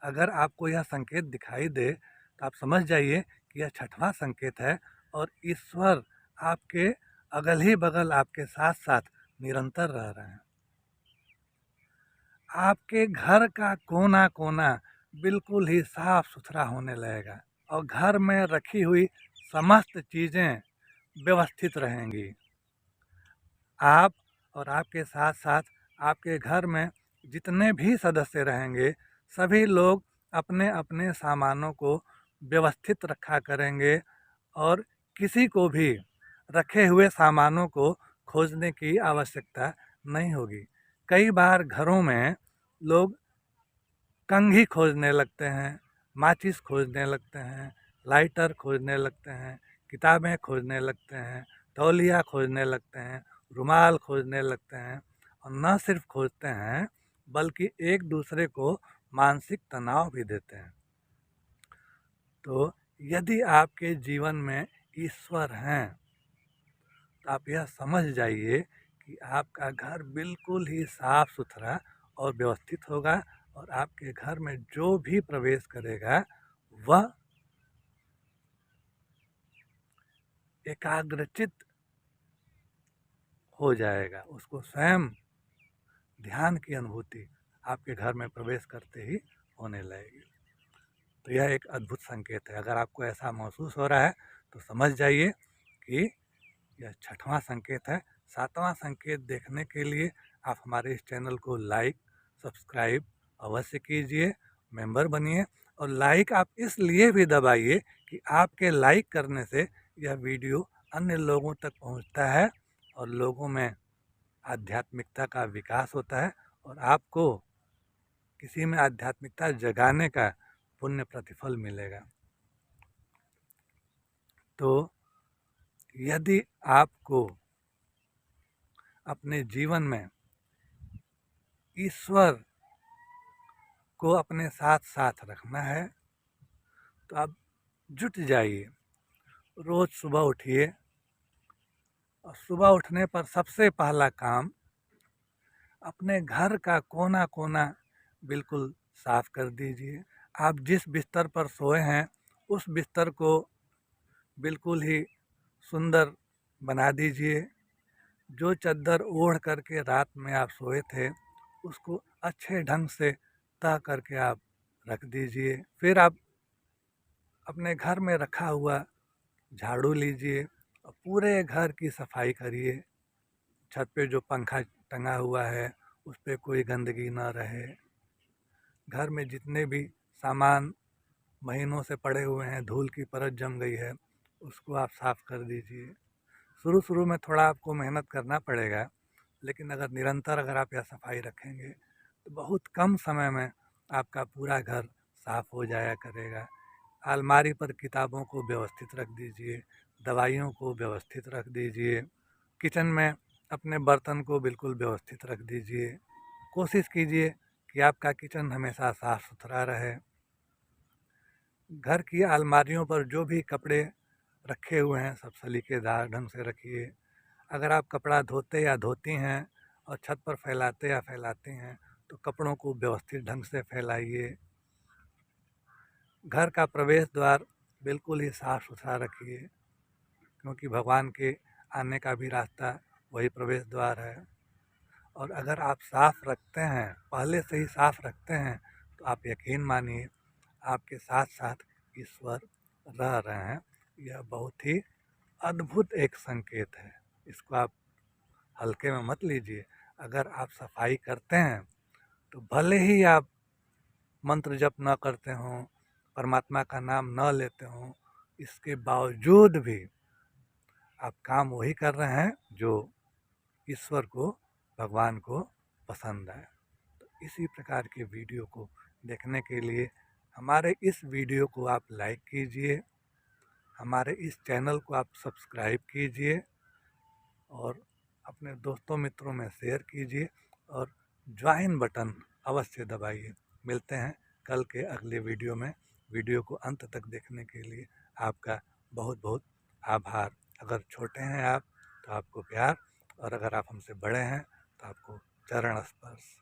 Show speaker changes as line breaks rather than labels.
अगर आपको यह संकेत दिखाई दे तो आप समझ जाइए कि यह छठवां संकेत है और ईश्वर आपके अगल ही बगल आपके साथ साथ निरंतर रह रहे हैं। आपके घर का कोना कोना बिल्कुल ही साफ सुथरा होने लगेगा और घर में रखी हुई समस्त चीज़ें व्यवस्थित रहेंगी। आप और आपके साथ साथ आपके घर में जितने भी सदस्य रहेंगे सभी लोग अपने अपने सामानों को व्यवस्थित रखा करेंगे और किसी को भी रखे हुए सामानों को खोजने की आवश्यकता नहीं होगी। कई बार घरों में लोग कंघी खोजने लगते हैं, माचिस खोजने लगते हैं, लाइटर खोजने लगते हैं, किताबें खोजने लगते हैं, तौलिया खोजने लगते हैं, रुमाल खोजने लगते हैं और न सिर्फ खोजते हैं बल्कि एक दूसरे को मानसिक तनाव भी देते हैं। तो यदि आपके जीवन में ईश्वर हैं तो आप यह समझ जाइए कि आपका घर बिल्कुल ही साफ सुथरा और व्यवस्थित होगा और आपके घर में जो भी प्रवेश करेगा वह एकाग्रचित हो जाएगा। उसको स्वयं ध्यान की अनुभूति आपके घर में प्रवेश करते ही होने लगेगी। तो यह एक अद्भुत संकेत है। अगर आपको ऐसा महसूस हो रहा है तो समझ जाइए कि यह छठवां संकेत है। सातवां संकेत देखने के लिए आप हमारे इस चैनल को लाइक सब्सक्राइब अवश्य कीजिए, मेंबर बनिए और लाइक आप इसलिए भी दबाइए कि आपके लाइक करने से यह वीडियो अन्य लोगों तक पहुंचता है और लोगों में आध्यात्मिकता का विकास होता है और आपको किसी में आध्यात्मिकता जगाने का पुण्य प्रतिफल मिलेगा। तो यदि आपको अपने जीवन में ईश्वर को अपने साथ साथ रखना है तो आप जुट जाइए। रोज़ सुबह उठिए और सुबह उठने पर सबसे पहला काम अपने घर का कोना कोना बिल्कुल साफ कर दीजिए। आप जिस बिस्तर पर सोए हैं उस बिस्तर को बिल्कुल ही सुंदर बना दीजिए। जो चादर ओढ़ करके रात में आप सोए थे उसको अच्छे ढंग से तह करके आप रख दीजिए। फिर आप अपने घर में रखा हुआ झाड़ू लीजिए और पूरे घर की सफाई करिए। छत पे जो पंखा टंगा हुआ है उस पर कोई गंदगी ना रहे। घर में जितने भी सामान महीनों से पड़े हुए हैं, धूल की परत जम गई है, उसको आप साफ़ कर दीजिए। शुरू शुरू में थोड़ा आपको मेहनत करना पड़ेगा, लेकिन अगर निरंतर अगर आप यह सफाई रखेंगे तो बहुत कम समय में आपका पूरा घर साफ हो जाया करेगा। अलमारी पर किताबों को व्यवस्थित रख दीजिए, दवाइयों को व्यवस्थित रख दीजिए, किचन में अपने बर्तन को बिल्कुल व्यवस्थित रख दीजिए। कोशिश कीजिए कि आपका किचन हमेशा साफ सुथरा रहे। घर की अलमारियों पर जो भी कपड़े रखे हुए हैं सब सलीकेदार ढंग से रखिए। अगर आप कपड़ा धोते या धोती हैं और छत पर फैलाते या फैलाती हैं तो कपड़ों को व्यवस्थित ढंग से फैलाइए। घर का प्रवेश द्वार बिल्कुल ही साफ़ सुथरा रखिए, क्योंकि भगवान के आने का भी रास्ता वही प्रवेश द्वार है। और अगर आप साफ़ रखते हैं, पहले से ही साफ़ रखते हैं, तो आप यकीन मानिए आपके साथ साथ ईश्वर रह रहे हैं। यह बहुत ही अद्भुत एक संकेत है। इसको आप हल्के में मत लीजिए। अगर आप सफाई करते हैं तो भले ही आप मंत्र जप न करते हों, परमात्मा का नाम न लेते हों, इसके बावजूद भी आप काम वही कर रहे हैं जो ईश्वर को, भगवान को पसंद है। तो इसी प्रकार के वीडियो को देखने के लिए हमारे इस वीडियो को आप लाइक कीजिए, हमारे इस चैनल को आप सब्सक्राइब कीजिए और अपने दोस्तों मित्रों में शेयर कीजिए और ज्वाइन बटन अवश्य दबाइए। मिलते हैं कल के अगले वीडियो में। वीडियो को अंत तक देखने के लिए आपका बहुत बहुत आभार। अगर छोटे हैं आप तो आपको प्यार और अगर आप हमसे बड़े हैं तो आपको चरण स्पर्श।